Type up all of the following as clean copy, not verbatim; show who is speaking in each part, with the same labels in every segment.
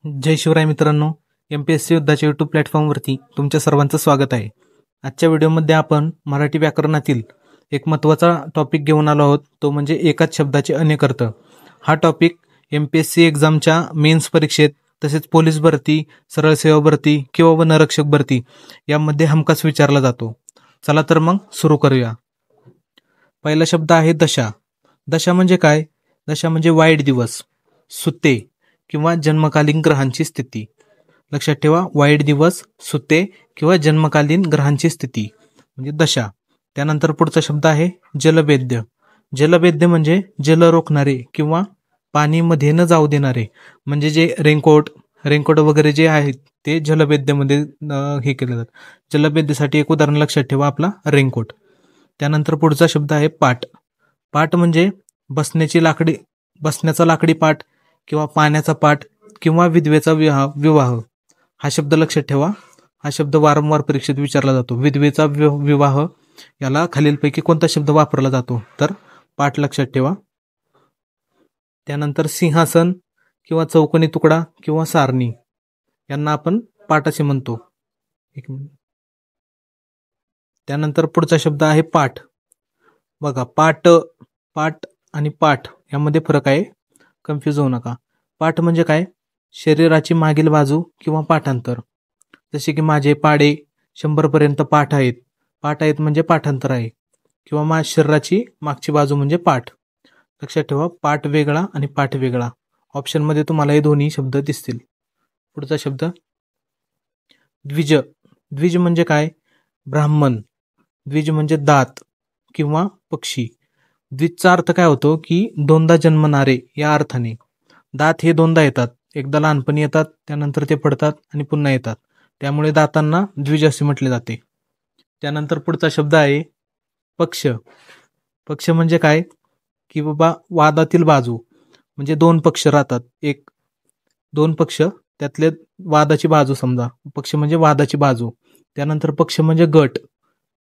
Speaker 1: जय शिवराय मित्रांनो, MPSC युद्धाच्या YouTube प्लॅटफॉर्मवरती तुमच्या सर्वांचं स्वागत आहे. आजच्या व्हिडिओमध्ये आपण मराठी व्याकरणातील एक महत्त्वाचा टॉपिक घेऊन आलो आहोत, तो म्हणजे एकाच शब्दाचे अनेक अर्थ. हा टॉपिक MPSC एक्झामच्या मेन्स परीक्षेत तसेच पोलीस भरती, सरळ सेवा भरती किंवा वनरक्षक भरती यामध्ये हमखास विचारला जातो. चला तर मग सुरू करूया. पहिला शब्द आहे दशा. दशा म्हणजे काय? दशा म्हणजे वाईट दिवस, सुते किंवा जन्मकालीन ग्रहांची स्थिती. लक्षात ठेवा, वाईट दिवस, सुते किंवा जन्मकालीन ग्रहांची स्थिती म्हणजे दशा. त्यानंतर पुढचा शब्द आहे जलभेद्य. जलभेद्य म्हणजे जल रोखणारे किंवा पाणी मध्ये न जाऊ देणारे, म्हणजे जे रेनकोट वगैरे जे आहेत ते जलभेद्यमध्ये हे केले जातात. जलभेद्यसाठी एक उदाहरण लक्षात ठेवा, आपला रेनकोट. त्यानंतर पुढचा शब्द आहे पाट. पाट म्हणजे बसण्याचा लाकडी पाट किंवा पाण्याचा पाट किंवा विधवेचा विवाह. हा शब्द लक्षात ठेवा, हा शब्द वारंवार परीक्षेत विचारला जातो. विधवेचा विवाह याला खालीलपैकी कोणता शब्द वापरला जातो? तर पाट लक्षात ठेवा. त्यानंतर सिंहासन किंवा चौकोनी तुकडा किंवा सारणी यांना आपण पाट असे म्हणतो. एक मिनिट. त्यानंतर पुढचा शब्द आहे पाठ. बघा, पाठ आणि पाठ यामध्ये फरक आहे, कन्फ्यूज होऊ नका. पाठ म्हणजे काय? शरीराची मागील बाजू किंवा पाठांतर. जसे की माझे पाडे 100 पर्यंत पाठ आहेत. पाठ आहेत म्हणजे पाठांतर आहे. किंवा शरीराची मागची बाजू म्हणजे पाठ. लक्षात ठेवा, पाठ वेगळा आणि पाठ वेगळा. ऑप्शनमध्ये तुम्हाला हे दोन्ही शब्द दिसतील. पुढचा शब्द द्विज. द्विज म्हणजे काय? ब्राह्मण. द्विज म्हणजे दात किंवा पक्षी. द्विजचा अर्थ काय होतो की दोनदा जन्मणारे या अर्थाने. दात हे दोनदा येतात, एकदा लहानपणी येतात, त्यानंतर ते पडतात आणि पुन्हा येतात, त्यामुळे दातांना द्विज असे म्हटले जाते. त्यानंतर पुढचा शब्द आहे पक्ष. पक्ष म्हणजे काय? की बाबा वादातील बाजू, म्हणजे दोन पक्ष राहतात, दोन पक्ष त्यातले वादाची बाजू समजा, पक्ष म्हणजे वादाची बाजू. त्यानंतर पक्ष म्हणजे गट,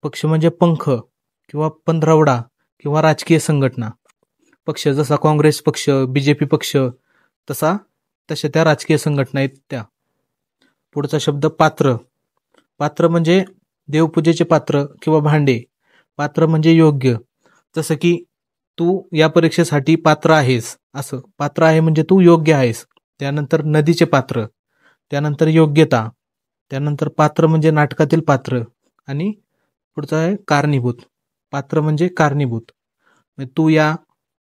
Speaker 1: पक्ष म्हणजे पंख किंवा पंधरवडा किंवा राजकीय संघटना. पक्ष जसा काँग्रेस पक्ष, BJP पक्ष, तशा त्या राजकीय संघटना आहेत त्या. पुढचा शब्द पात्र. पात्र म्हणजे देवपूजेचे पात्र किंवा भांडे. पात्र म्हणजे योग्य. जसं की तू या परीक्षेसाठी पात्र आहेस, असं. पात्र आहे म्हणजे तू योग्य आहेस. त्यानंतर नदीचे पात्र, त्यानंतर योग्यता, त्यानंतर पात्र म्हणजे नाटकातील पात्र, आणि पुढचा आहे कारणीभूत. पात्र म्हणजे कारणीभूत. तू या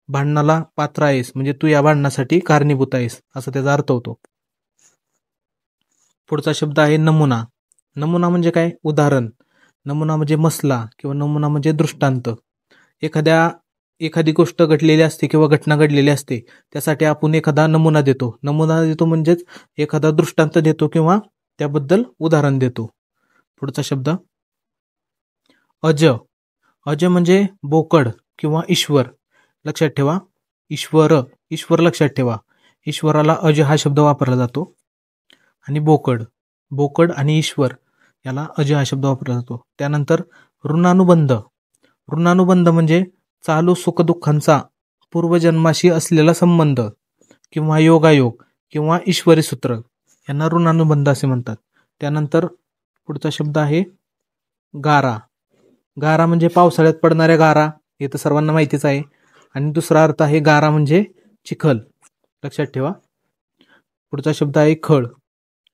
Speaker 1: भांडणाला पात्र आहेस म्हणजे तू या भांडणासाठी कारणीभूत आहेस, असा त्याचा अर्थ होतो. पुढचा शब्द आहे नमुना. नमुना म्हणजे काय? उदाहरण. नमुना म्हणजे मसला किंवा नमुना म्हणजे दृष्टांत. एखादी गोष्ट घडलेली असते किंवा घटना घडलेली असते, त्यासाठी आपण एखादा नमुना देतो. नमुना देतो म्हणजेच एखादा दृष्टांत देतो किंवा त्याबद्दल उदाहरण देतो. पुढचा शब्द अज. अज म्हणजे बोकड किंवा ईश्वर. लक्षात ठेवा, ईश्वर लक्षात ठेवा. ईश्वराला अज हा शब्द वापरला जातो. आणि बोकड आणि ईश्वर याला अज हा शब्द वापरला जातो. त्यानंतर ऋणानुबंध. ऋणानुबंध म्हणजे चालू सुखदुःखांचा पूर्वजन्माशी असलेला संबंध किंवा योगायोग किंवा ईश्वरी सूत्र यांना ऋणानुबंध असे म्हणतात. त्यानंतर पुढचा शब्द आहे गारा. गारा म्हणजे पावसाळ्यात पडणाऱ्या गारा, हे तर सर्वांना माहितीच आहे. आणि दुसरा अर्थ आहे गारा म्हणजे चिखल. लक्षात ठेवा. पुढचा शब्द आहे खळ.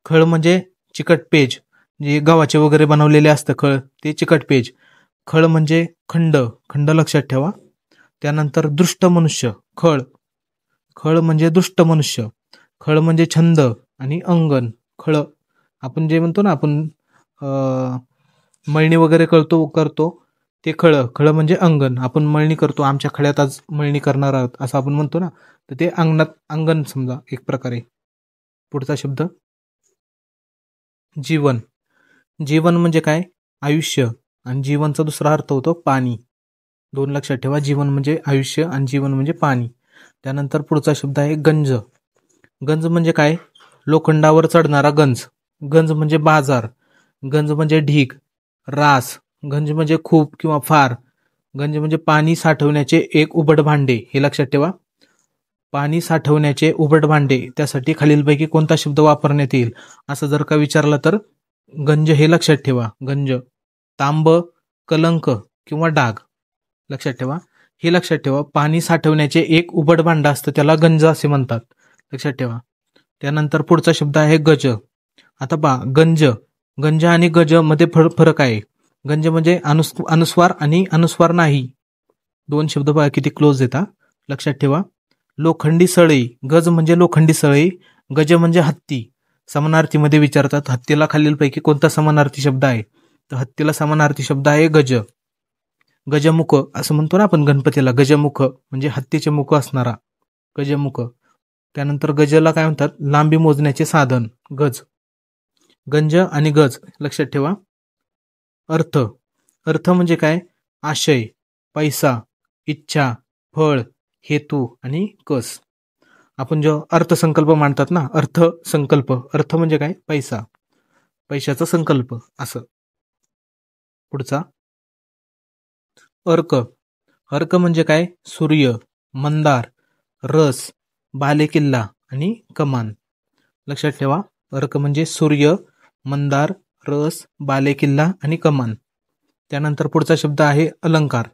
Speaker 1: खळ म्हणजे चिकट पेज, जे गव्हाचे वगैरे बनवलेले असतं खळ, ते चिकट पेज. खळ म्हणजे खंड लक्षात ठेवा. त्यानंतर दृष्ट मनुष्य. खळ म्हणजे दुष्ट मनुष्य. खळ म्हणजे छंद आणि अंगण. खळ आपण जे म्हणतो ना, आपण मळणी वगैरे करतो ते खळ म्हणजे अंगण. आपण मळणी करतो, आमच्या खळ्यात आज मळणी करणार आहोत असं आपण म्हणतो ना, तर ते अंगण समजा एक प्रकारे. पुढचा शब्द जीवन. जीवन म्हणजे काय? आयुष्य. आणि जीवनचा दुसरा अर्थ होतो पाणी. दोन लक्षात ठेवा, जीवन म्हणजे आयुष्य आणि जीवन म्हणजे पाणी. त्यानंतर पुढचा शब्द आहे गंज. गंज म्हणजे काय? लोखंडावर चढणारा गंज. गंज म्हणजे बाजार. गंज म्हणजे ढीग, रास. गंज म्हणजे खूप किंवा फार. गंज म्हणजे पाणी साठवण्याचे एक उबड भांडे, हे लक्षात ठेवा. पाणी साठवण्याचे उबट भांडे त्यासाठी खालीलपैकी कोणता शब्द वापरण्यात येईल असं जर का विचारलं तर गंज हे लक्षात ठेवा. गंज, तांब, कलंक किंवा डाग. लक्षात ठेवा, हे लक्षात ठेवा. पाणी साठवण्याचे एक उबट भांड असतं त्याला गंज असे म्हणतात. लक्षात ठेवा. त्यानंतर पुढचा शब्द आहे गज. आता पहा, गंज आणि गज मध्ये फरक आहे. गंज म्हणजे अनुस्वार आणि अनुस्वार नाही. दोन शब्द बघा किती क्लोज येतात. लक्षात ठेवा. लोखंडी सळई, गज म्हणजे लोखंडी सळई, गज म्हणजे हत्ती. समानार्थीमध्ये विचारतात हत्तीला खालीलपैकी कोणता समानार्थी शब्द आहे, तर हत्तीला समानार्थी शब्द आहे गज. गजमुख असं म्हणतो ना आपण गणपतीला, गजमुख म्हणजे हत्तीचे मुख असणारा गजमुख. त्यानंतर गजला काय म्हणतात, लांबी मोजण्याचे साधन गज. गंज आणि गज लक्षात ठेवा. अर्थ म्हणजे काय, आशय, पैसा, इच्छा, फळ, हेतू आणि कस. आपण जो अर्थसंकल्प मांडतात ना, अर्थ म्हणजे काय, पैसा, पैशाचा संकल्प असं. पुढचा अर्क म्हणजे काय, सूर्य, मंदार, रस, बालेकिल्ला आणि कमान. लक्षात ठेवा, अर्क म्हणजे सूर्य, मंदार, रस, बालेकिल्ला आणि कमान. त्यानंतर पुढचा शब्द आहे अलंकार.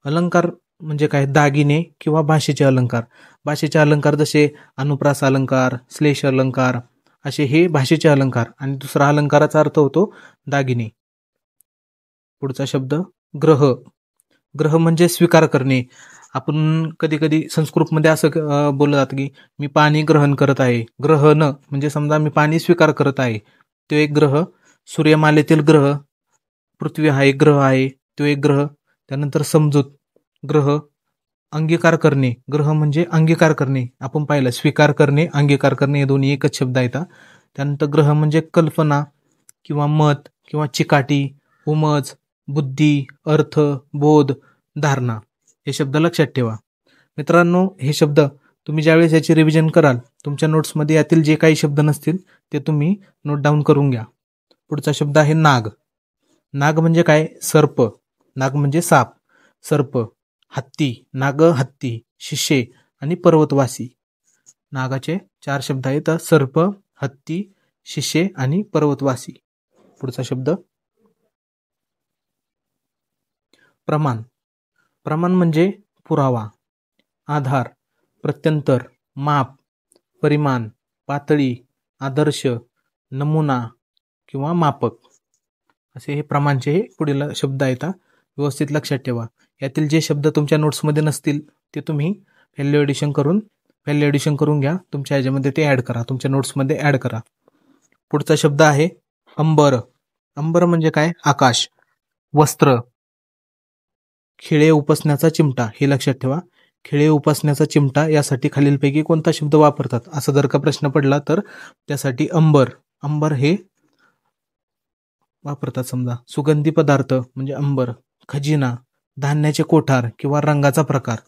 Speaker 1: अलंकार म्हणजे काय, दागिने किंवा भाषेचे अलंकार. भाषेचे अलंकार जसे अनुप्रास अलंकार, श्लेष अलंकार असे हे भाषेचे अलंकार. आणि दुसरा अलंकाराचा अर्थ होतो दागिने. पुढचा शब्द ग्रह म्हणजे स्वीकार करणे. आपण कधी कधी संस्कृतमध्ये असं बोललं जातं की मी पाणी ग्रहण करत आहे. ग्रहण म्हणजे समजा मी पाणी स्वीकार करत आहे, तो एक ग्रह. सूर्यमालेतील ग्रह, पृथ्वी हा एक ग्रह आहे, तो एक ग्रह. त्यानंतर समजूत, ग्रह. अंगीकार करणे, ग्रह म्हणजे अंगीकार करणे. आपण पाहिलं स्वीकार करणे, अंगीकार करणे हे दोन्ही एकच शब्द आहेत. त्यानंतर ग्रह म्हणजे कल्पना किंवा मत किंवा चिकाटी, उमज, बुद्धी, अर्थ, बोध, धारणा. हे शब्द लक्षात ठेवा. मित्रांनो, हे शब्द तुम्ही ज्यावेळेस याची रिव्हिजन कराल, तुमच्या नोट्समध्ये यातील जे काही शब्द नसतील ते तुम्ही नोट डाऊन करून घ्या. पुढचा शब्द आहे नाग. नाग म्हणजे काय, सर्प. नाग म्हणजे साप, सर्प. हत्ती, नाग, हत्ती, शिशे आणि पर्वतवासी. नागाचे 4 शब्द आहेत, सर्प, हत्ती, शिशे आणि पर्वतवासी. पुढचा शब्द प्रमाण. प्रमाण म्हणजे पुरावा, आधार, प्रत्यंतर, माप, परिमाण, पातळी, आदर्श, नमुना किंवा मापक असे हे प्रमाणचे पुढील शब्द आहेत. व्यवस्थित लक्षात ठेवा. यातील जे शब्द तुमच्या नोट्समध्ये नसतील ते तुम्ही व्हॅल्यू एडिशन करून घ्या. तुमच्या ह्याच्यामध्ये ते ॲड करा, तुमच्या नोट्समध्ये ॲड करा. पुढचा शब्द आहे अंबर. अंबर म्हणजे काय, आकाश, वस्त्र, खिळे उपसण्याचा चिमटा. हे लक्षात ठेवा, खिळे उपसण्याचा चिमटा यासाठी खालीलपैकी कोणता शब्द वापरतात असं जर का प्रश्न पडला तर त्यासाठी अंबर हे वापरतात. समजा सुगंधी पदार्थ म्हणजे अंबर, खजिना, धान्याचे कोठार किंवा रंगाचा प्रकार.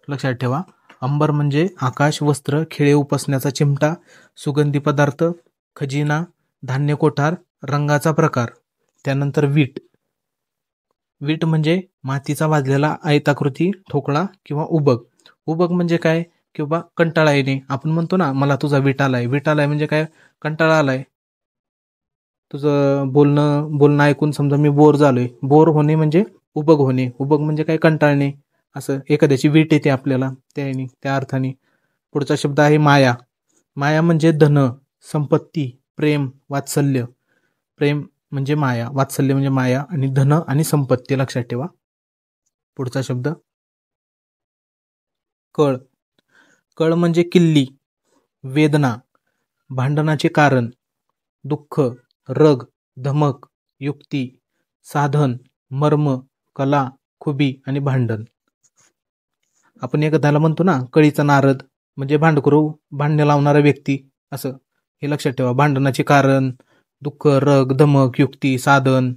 Speaker 1: लक्षात ठेवा, अंबर म्हणजे आकाश, वस्त्र, खिळे उपसण्याचा चिमटा, सुगंधी पदार्थ, खजिना, धान्य कोठार, रंगाचा प्रकार. त्यानंतर वीट म्हणजे मातीचा भाजलेला आयताकृती ठोकळा किंवा उबग म्हणजे काय, किंवा कंटाळा येणे. आपण म्हणतो ना, मला तुझा वीट आलाय म्हणजे काय, कंटाळा आलाय. तुझं बोलणं ऐकून समजा मी बोर झालोय. बोर होणे म्हणजे उबग होणे. उबग म्हणजे काय, कंटाळणे. असं एखाद्याची वीट येते आपल्याला त्या अर्थाने. पुढचा शब्द आहे माया. माया म्हणजे धन, संपत्ती, प्रेम, वात्सल्य. प्रेम म्हणजे माया, वात्सल्य म्हणजे माया, आणि धन आणि संपत्ती लक्षात ठेवा. पुढचा शब्द कळ म्हणजे किल्ली, वेदना, भांडणाचे कारण, दुःख, रग, धमक, युक्ती, साधन, मर्म, कला, खुबी आणि भांडण. आपण एखाद्याला म्हणतो ना, कळीचा नारद म्हणजे भांडण लावणारा व्यक्ती असं. हे लक्षात ठेवा. भांडणाचे कारण, दुःख, रग, धमक, युक्ती, साधन,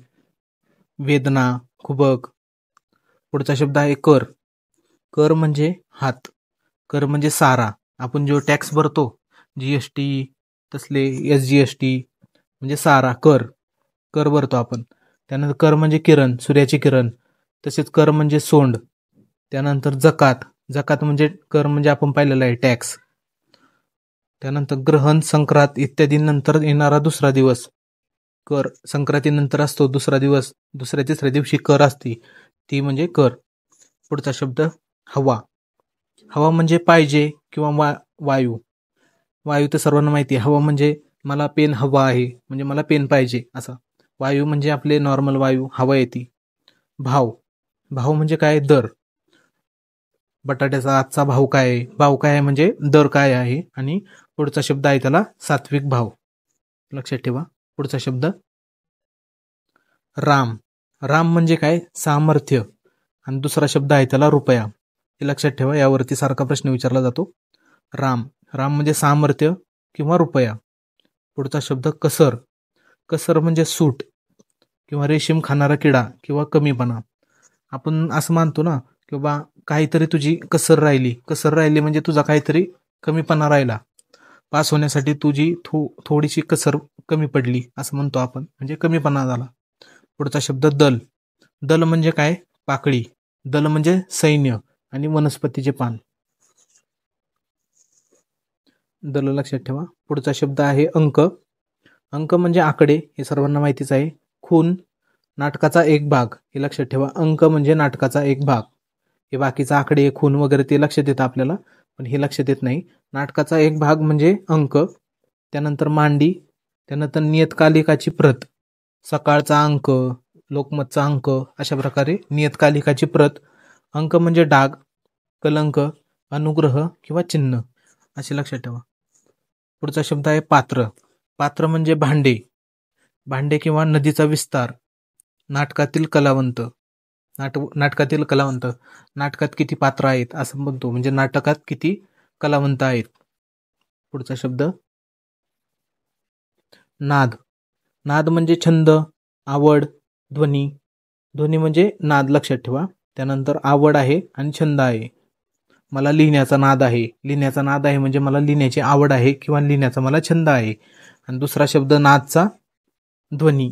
Speaker 1: वेदना, खुबक. पुढचा शब्द आहे कर म्हणजे हात, कर म्हणजे सारा. आपण जो टॅक्स भरतो, जीएसटी तसले, SGST म्हणजे सारा कर भरतो आपण. त्यानंतर कर म्हणजे किरण, सूर्याची किरण. तसेच कर म्हणजे सोंड. त्यानंतर जकात म्हणजे कर म्हणजे आपण पाहिलेलं आहे टॅक्स. त्यानंतर ग्रहण, संक्रांत इत्यादी नंतर येणारा दुसरा दिवस कर. संक्रांतीनंतर असतो दुसरा दिवस, दुसऱ्या तिसऱ्या दिवशी कर असते, ती म्हणजे कर. पुढचा शब्द हवा. हवा म्हणजे पाहिजे किंवा वायू. वायू तर सर्वांना माहिती आहे. हवा म्हणजे मला पेन हवा आहे, म्हणजे मला पेन पाहिजे असा. वायू म्हणजे आपले नॉर्मल वायू, हवा येते. भाव. भाव म्हणजे काय? दर. बटाट्याचा आजचा भाव काय आहे? भाव काय आहे म्हणजे दर काय आहे. आणि पुढचा शब्द आहे त्याला सात्विक भाव. लक्षात ठेवा. पुढचा शब्द राम. राम म्हणजे काय? सामर्थ्य. आणि दुसरा शब्द आहे त्याला रुपया. हे लक्षात ठेवा, यावरती सारखा प्रश्न विचारला जातो. राम. राम म्हणजे सामर्थ्य किंवा रुपया. पुढचा शब्द कसर. कसर म्हणजे सूट किंवा रेशीम खाणारा किडा किंवा कमीपणा. आपण असं मानतो ना की बाबा काहीतरी तुझी कसर राहिली. कसर राहिली म्हणजे तुझा काहीतरी कमीपणा राहिला. पास होण्यासाठी तुझी थोडीशी कसर कमी पडली असं म्हणतो आपण, म्हणजे कमीपणा झाला. पुढचा शब्द दल. दल म्हणजे काय? पाकळी. दल म्हणजे सैन्य आणि वनस्पतीचे पान. दल लक्षात ठेवा. पुढचा शब्द आहे अंक. अंक म्हणजे आकडे, हे सर्वांना माहितीच आहे. खून, नाटकाचा एक भाग, हे लक्षात ठेवा. अंक म्हणजे नाटकाचा एक भाग. हे बाकीचा आकडे, खून वगैरे ते लक्षात येतं आपल्याला, पण हे लक्षात येत नाही. नाटकाचा एक भाग म्हणजे अंक. त्यानंतर मांडी, त्यानंतर नियतकालिकाची प्रत, सकाळचा अंक, लोकमतचा अंक, अशा प्रकारे नियतकालिकाची प्रत. अंक म्हणजे डाग, कलंक, अनुग्रह किंवा चिन्ह, असे लक्षात ठेवा. पुढचा शब्द आहे पात्र. पात्र म्हणजे भांडे. भांडे किंवा नदीचा विस्तार. नाटकातील कलावंत. नाटकातील कलावंत. नाटकात किती पात्र आहेत असं म्हणतो, म्हणजे नाटकात किती कलावंत आहेत. पुढचा शब्द नाद. नाद म्हणजे छंद, आवड, ध्वनी. ध्वनी म्हणजे नाद, लक्षात ठेवा. त्यानंतर आवड आहे आणि छंद आहे. मला लिहिण्याचा नाद आहे. लिहिण्याचा नाद आहे म्हणजे मला लिहिण्याची आवड आहे किंवा लिहिण्याचा मला छंद आहे. आणि दुसरा शब्द नादचा ध्वनी.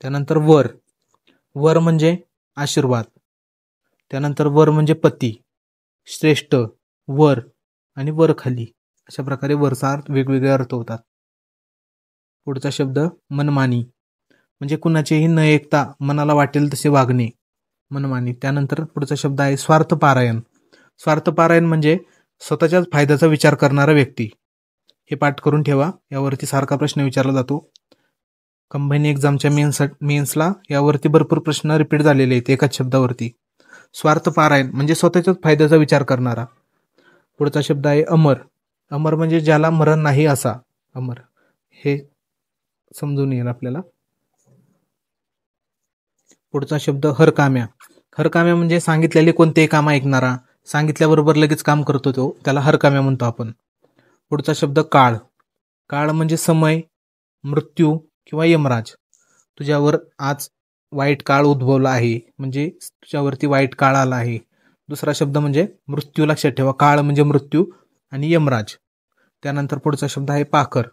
Speaker 1: त्यानंतर वर. वर म्हणजे आशीर्वाद. त्यानंतर वर म्हणजे पती, श्रेष्ठ, वर आणि वर खाली, अशा प्रकारे वरचा अर्थ वेगवेगळे अर्थ होतात. पुढचा शब्द मनमानी. म्हणजे कुणाचेही न ऐकता मनाला वाटेल तसे वागणे, मनमानी. त्यानंतर पुढचा शब्द आहे स्वार्थपारायण. स्वार्थपारायण म्हणजे स्वतःच्याच फायद्याचा विचार करणारा व्यक्ती. हे पाठ करून ठेवा, यावरती सारखा प्रश्न विचारला जातो. कंबाईन एक्झामच्या मेन्सला यावरती भरपूर प्रश्न रिपीट झालेले आहेत एकाच शब्दावरती. स्वार्थपारायण म्हणजे स्वतःच्याच फायद्याचा विचार करणारा. पुढचा शब्द आहे अमर. अमर म्हणजे ज्याला मरण नाही असा, अमर. हे समजून येईल आपल्याला. पुढचा शब्द हरकाम्या. हरकाम्या म्हणजे सांगितलेले कोणतेही काम ऐकणारा, सांगितल्याबरोबर लगेच काम करतो तो, त्याला हरकाम्या म्हणतो आपण. पुढचा शब्द काळ. काळ म्हणजे समय, मृत्यू किंवा यमराज. तुझ्यावर आज वाईट काळ उद्भवला आहे, म्हणजे तुझ्यावरती वाईट काळ आला आहे. दुसरा शब्द म्हणजे मृत्यू, लक्षात ठेवा. काळ म्हणजे मृत्यू आणि यमराज. त्यानंतर पुढचा शब्द आहे पाखर.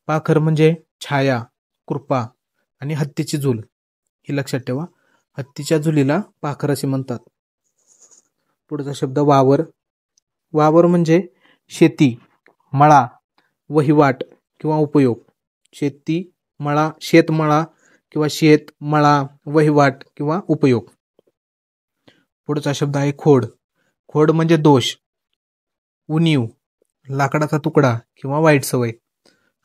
Speaker 1: पाखर म्हणजे छाया, कृपा आणि हत्तीची झूल, हे लक्षात ठेवा. हत्तीच्या झुलीला पाखर असे म्हणतात. पुढचा शब्द वावर. वावर म्हणजे शेती, मळा, वहिवाट किंवा उपयोग. शेती, मळा, शेतमळा किंवा शेत, मळा, वहिवाट किंवा उपयोग. पुढचा शब्द आहे खोड. खोड म्हणजे दोष, उणीव, लाकडाचा तुकडा किंवा वाईट सवय.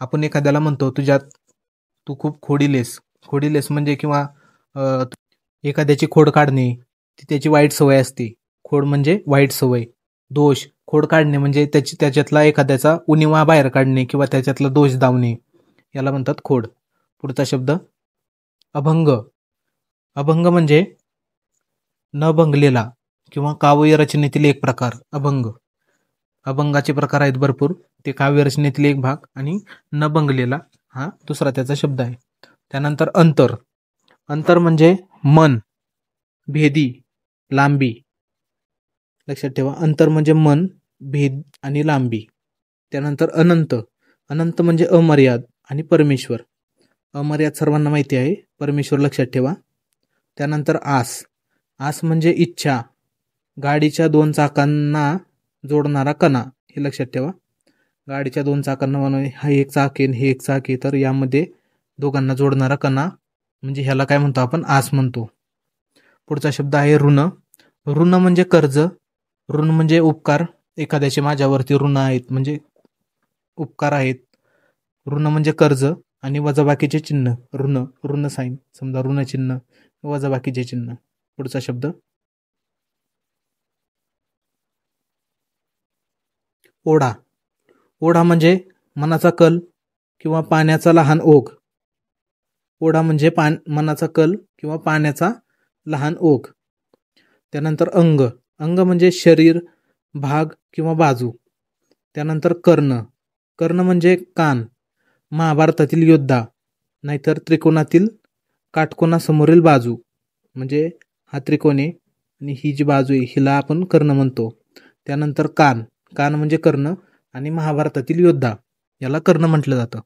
Speaker 1: आपण एखाद्याला म्हणतो तू खूप खोडीलेस. खोडीलेस म्हणजे किंवा एखाद्याची खोड काढणे, ती त्याची वाईट सवय असते. खोड म्हणजे वाईट सवय. दोष, खोड काढणे म्हणजे त्याच्यातला एखाद्याचा उणिवा बाहेर काढणे किंवा त्याच्यातला दोष दावणे, याला म्हणतात खोड. पुढचा शब्द अभंग. अभंग म्हणजे न भंगलेला किंवा काव्य रचनेतील एक प्रकार, अभंग. अभंगाचे प्रकार आहेत भरपूर, ते काव्य रचनेतील एक भाग, आणि न भंगलेला हा दुसरा त्याचा शब्द आहे. त्यानंतर अंतर. अंतर म्हणजे मन, भेदी, लांबी. लक्षात ठेवा, अंतर म्हणजे मन, भेद आणि लांबी. त्यानंतर अनंत. अनंत म्हणजे अमर्याद आणि परमेश्वर. अमर्याद सर्वांना माहिती आहे, परमेश्वर लक्षात ठेवा. त्यानंतर आस. आस म्हणजे इच्छा, गाडीच्या दोन चाकांना जोडणारा कणा, हे लक्षात ठेवा. गाडीच्या 2 चाकांना बनवणे, हा एक चाक आहे हे एक चाक आहे, तर यामध्ये दोघांना जोडणारा कणा म्हणजे ह्याला काय म्हणतो आपण, आस म्हणतो. पुढचा शब्द आहे ऋण. ऋण म्हणजे कर्ज, ऋण म्हणजे उपकार. एखाद्याचे माझ्यावरती ऋण आहेत म्हणजे उपकार आहेत. ऋण म्हणजे कर्ज आणि वजाबाकीचे चिन्ह, ऋण ऋण साईन, समजा ऋण चिन्ह, वजाबाकीचे चिन्ह. पुढचा शब्द ओढा. ओढा म्हणजे मनाचा कल किंवा पाण्याचा लहान ओघ. ओढा म्हणजे मनाचा कल किंवा पाण्याचा लहान ओघ. त्यानंतर अंग. अंग म्हणजे शरीर, भाग किंवा बाजू. त्यानंतर कर्ण. कर्ण म्हणजे कान. महाभारतातील योद्धा, नाहीतर त्रिकोणातील काटकोनासमोरील बाजू, म्हणजे हा त्रिकोण आहे आणि ही जी बाजू आहे हिला आपण कर्ण म्हणतो. त्यानंतर कान. कान म्हणजे कर्ण आणि महाभारतातील योद्धा, याला कर्ण म्हटलं जातं.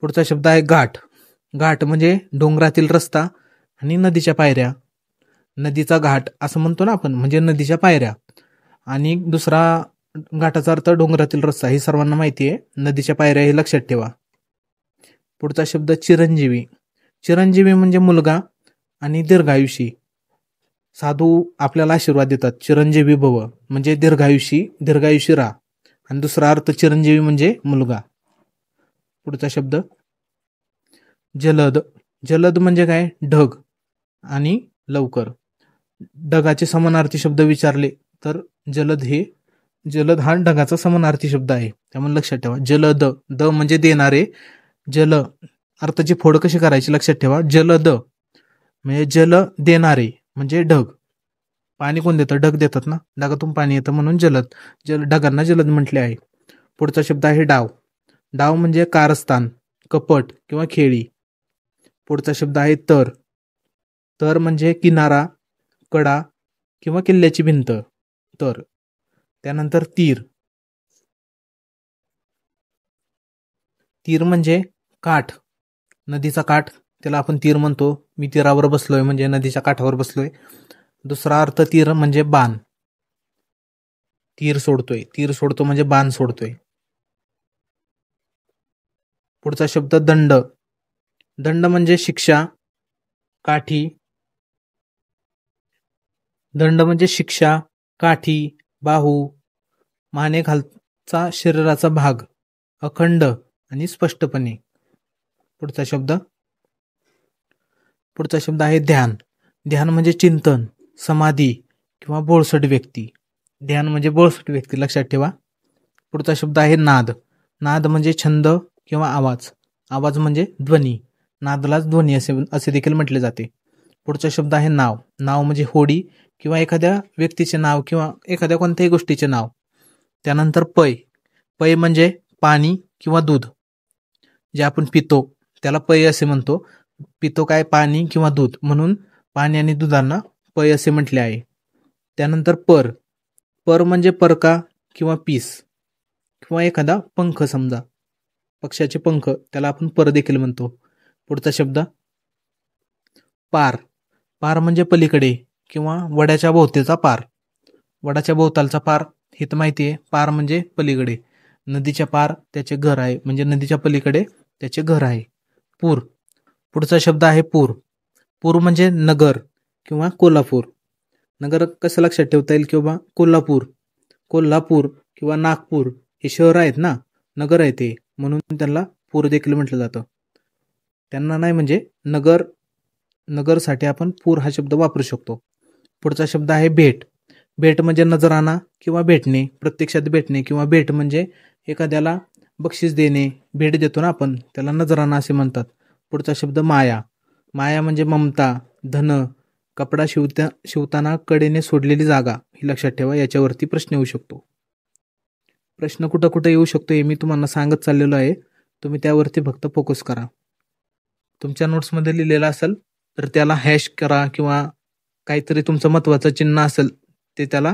Speaker 1: पुढचा शब्द आहे घाट. घाट म्हणजे डोंगरातील रस्ता आणि नदीच्या पायऱ्या. नदीचा घाट असं म्हणतो ना आपण, म्हणजे नदीच्या पायऱ्या. आणि दुसरा घाटाचा अर्थ डोंगरातील रस्ता, हे सर्वांना माहिती आहे. नदीच्या पायऱ्या हे लक्षात ठेवा. पुढचा शब्द चिरंजीवी. चिरंजीवी म्हणजे मुलगा आणि दीर्घायुषी. साधू आपल्याला आशीर्वाद देतात, चिरंजीवी भव म्हणजे दीर्घायुषी राहा. आणि दुसरा अर्थ चिरंजीवी म्हणजे मुलगा. पुढचा शब्द जलद. जलद म्हणजे काय, ढग आणि लवकर. ढगाचे समानार्थी शब्द विचारले तर जलद हा ढगाचा समानार्थी शब्द आहे, त्यामुळे लक्षात ठेवा. जलद, द म्हणजे देणारे, जल अर्थाची फोड कशी करायची लक्षात ठेवा. जलद म्हणजे जल देणारे म्हणजे ढग. पाणी कोण देतं, ढग देतात ना, ढगातून पाणी येतं म्हणून जलद, ढगांना जलद म्हटले आहे. पुढचा शब्द आहे डाव. डाव म्हणजे कारस्थान, कपट किंवा खेळी. पुढचा शब्द आहे तर. तर म्हणजे किनारा, कडा किंवा किल्ल्याची भिंत, तर. त्यानंतर तीर. तीर म्हणजे काठ, नदीचा काठ, त्याला आपण तीर म्हणतो. मी तीरावर बसलोय म्हणजे नदीच्या काठावर बसलोय. दुसरा अर्थ तीर म्हणजे बाण, तीर सोडतोय, तीर सोडतो म्हणजे बाण सोडतोय. पुढचा शब्द दंड. दंड म्हणजे शिक्षा, काठी. दंड म्हणजे शिक्षा, काठी, बाहू, माने खालचा शरीराचा भाग, अखंड आणि स्पष्टपणे. पुढचा शब्द आहे ध्यान. ध्यान म्हणजे चिंतन, समाधी किंवा बोळसट व्यक्ती. ध्यान म्हणजे बोळसट व्यक्ती, लक्षात ठेवा. पुढचा शब्द आहे नाद. नाद म्हणजे छंद किंवा आवाज. आवाज म्हणजे ध्वनी, नादलाच ध्वनी असे देखील म्हटले जाते. पुढचा शब्द आहे नाव. नाव म्हणजे होडी किंवा एखाद्या व्यक्तीचे नाव किंवा एखाद्या कोणत्याही गोष्टीचे नाव. त्यानंतर पय. पय म्हणजे पाणी किंवा दूध, जे आपण पितो त्याला पय असे म्हणतो. पितो काय, पाणी किंवा दूध, म्हणून पाणी आणि दुधांना पय असे म्हटले आहे. त्यानंतर पर. पर म्हणजे परका किंवा पीस किंवा एखादा पंख, समजा पक्ष्याचे पंख, त्याला आपण पर देखील म्हणतो. पुढचा शब्द पार. पार म्हणजे पलीकडे किंवा वड्याच्या भोवतीचा पार. वडाच्या भोवतालचा पार हे तर माहिती आहे. पार म्हणजे पलीकडे, नदीच्या पार त्याचे घर आहे, म्हणजे नदीच्या पलीकडे त्याचे घर आहे. पूर. पुढचा शब्द आहे पूर. पूर म्हणजे नगर किंवा कोल्हापूर. नगर कसं लक्षात ठेवता येईल, किंवा कोल्हापूर किंवा नागपूर हे शहर आहेत ना, नगर आहे ते, म्हणून त्यांना पूर देखील म्हटलं जातं. त्यांना नाही म्हणजे नगरसाठी आपण पूर हा शब्द वापरू शकतो. पुढचा शब्द आहे भेट. भेट म्हणजे नजराना किंवा भेटणे, प्रत्यक्षात भेटणे, किंवा भेट म्हणजे एखाद्याला बक्षीस देणे, भेट देतो ना आपण, त्याला नजराना असे म्हणतात. पुढचा शब्द माया. माया म्हणजे ममता, धन, कपडा शिवताना कडेने सोडलेली जागा, ही लक्षात ठेवा. याच्यावरती प्रश्न येऊ शकतो. प्रश्न कुठं कुठं येऊ शकतो हे मी तुम्हाला सांगत चाललेलो आहे, तुम्ही त्यावरती फक्त फोकस करा. तुमच्या नोट्समध्ये लिहिलेलं असेल तर त्याला हॅश करा, किंवा काहीतरी तुमचं महत्वाचं चिन्ह असेल ते त्याला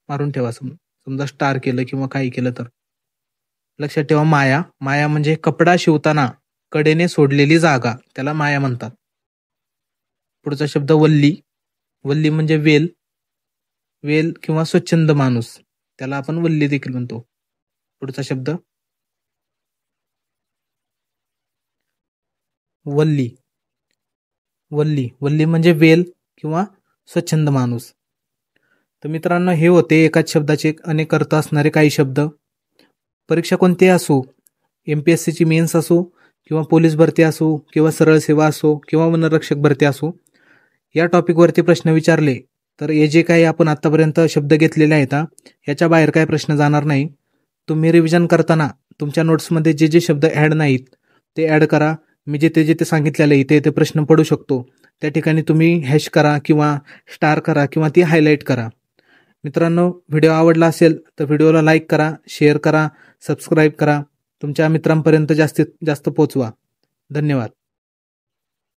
Speaker 1: मारून ठेवा. समजा स्टार केलं किंवा काही केलं तर. लक्षात ठेवा, माया. माया म्हणजे कपडा शिवताना कडेने सोडलेली जागा, त्याला माया म्हणतात. पुढचा शब्द वल्ली. वल्ली म्हणजे वेल किंवा स्वच्छंद माणूस, त्याला आपण वल्ली देखील म्हणतो. पुढचा शब्द वल्ली. वल्ली वल्ली म्हणजे वेल किंवा स्वच्छंद माणूस. तर मित्रांनो, हे होते एकाच शब्दाचे अनेक अर्थ असणारे काही शब्द. परीक्षा कोणतीही असो, MPSCची मेन्स असो किंवा पोलीस भरती असो किंवा सरळ सेवा असो किंवा वनरक्षक भरती असो, या टॉपिकवरती प्रश्न विचारले तर हे जे काही आपण आतापर्यंत शब्द घेतलेले आहेत याच्या बाहेर काय प्रश्न जाणार नाही. तुम्ही रिव्हिजन करताना तुमच्या नोट्समध्ये जे जे शब्द ॲड नाहीत ते ॲड करा. मी जिथे जिथे सांगितलेलं आहे इथे प्रश्न पडू शकतो त्या ठिकाणी तुम्ही हॅश करा किंवा स्टार करा किंवा ती हायलाईट करा. मित्रांनो, व्हिडिओ आवडला असेल तर व्हिडिओला लाईक करा, शेअर करा, सबस्क्राईब करा, तुमच्या मित्रांपर्यंत जास्तीत जास्त पोहोचवा. धन्यवाद.